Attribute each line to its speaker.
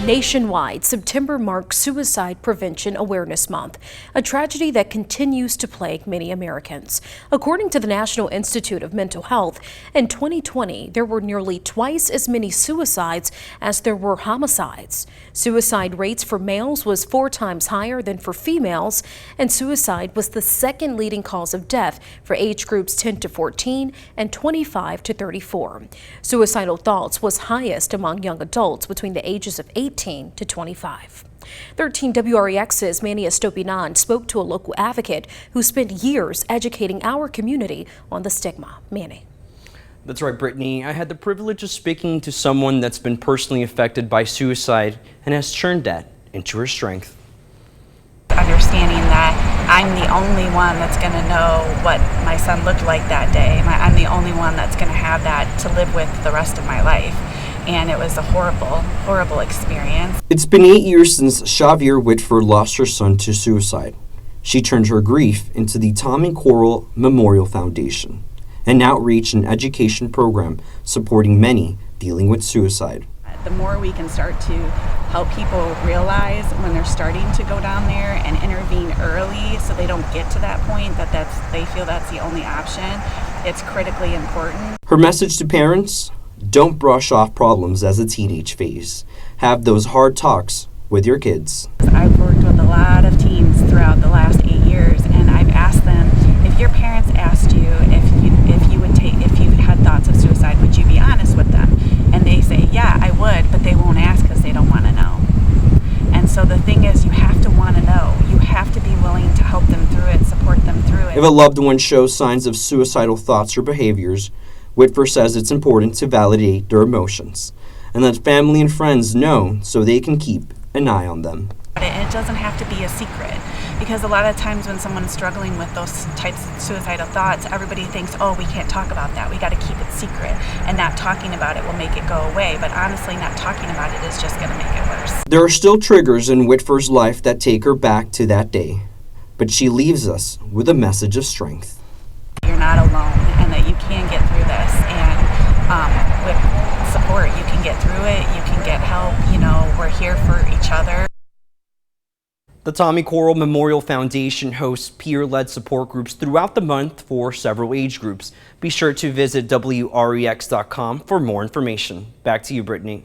Speaker 1: Nationwide, September marks Suicide Prevention Awareness Month, a tragedy that continues to plague many Americans. According to the National Institute of Mental Health, in 2020, there were nearly twice as many suicides as there were homicides. Suicide rates for males was 4 times higher than for females, and suicide was the second leading cause of death for age groups 10 to 14 and 25 to 34. Suicidal thoughts was highest among young adults between the ages of 18 to 25. 13 WREX's Manny Estopinan spoke to a local advocate who spent years educating our community on the stigma. Manny.
Speaker 2: That's right, Brittany. I had the privilege of speaking to someone that's been personally affected by suicide and has turned that into her strength.
Speaker 3: Understanding that I'm the only one that's going to know what my son looked like that day. I'm the only one that's going to have that to live with the rest of my life. And it was a horrible, horrible experience.
Speaker 4: It's been 8 years since Xavier Whitford lost her son to suicide. She turned her grief into the Tom and Coral Memorial Foundation, an outreach and education program supporting many dealing with suicide.
Speaker 3: The more we can start to help people realize when they're starting to go down there and intervene early so they don't get to that point that they feel that's the only option, it's critically important.
Speaker 4: Her message to parents: don't brush off problems as a teenage phase. Have those hard talks with your kids.
Speaker 3: I've worked with a lot of teens throughout the last 8 years, and I've asked them, if your parents asked you if you had thoughts of suicide, would you be honest with them? And they say, yeah, I would, but they won't ask because they don't want to know. And so the thing is, you have to want to know. You have to be willing to help them through it, support them through it.
Speaker 4: If a loved one shows signs of suicidal thoughts or behaviors, Whitford says it's important to validate their emotions and let family and friends know so they can keep an eye on them.
Speaker 3: It doesn't have to be a secret, because a lot of times when someone's struggling with those types of suicidal thoughts, everybody thinks, oh, we can't talk about that. We got to keep it secret, and not talking about it will make it go away. But honestly, not talking about it is just going to make it worse.
Speaker 4: There are still triggers in Whitford's life that take her back to that day, but she leaves us with a message of strength.
Speaker 3: You're not alone, and that you can get through this, and with support you can get through it, you can get help. We're here for each other.
Speaker 2: The Tommy Coral Memorial Foundation hosts peer-led support groups throughout the month for several age groups. Be sure to visit WREX.com for more information. Back to you, Brittany.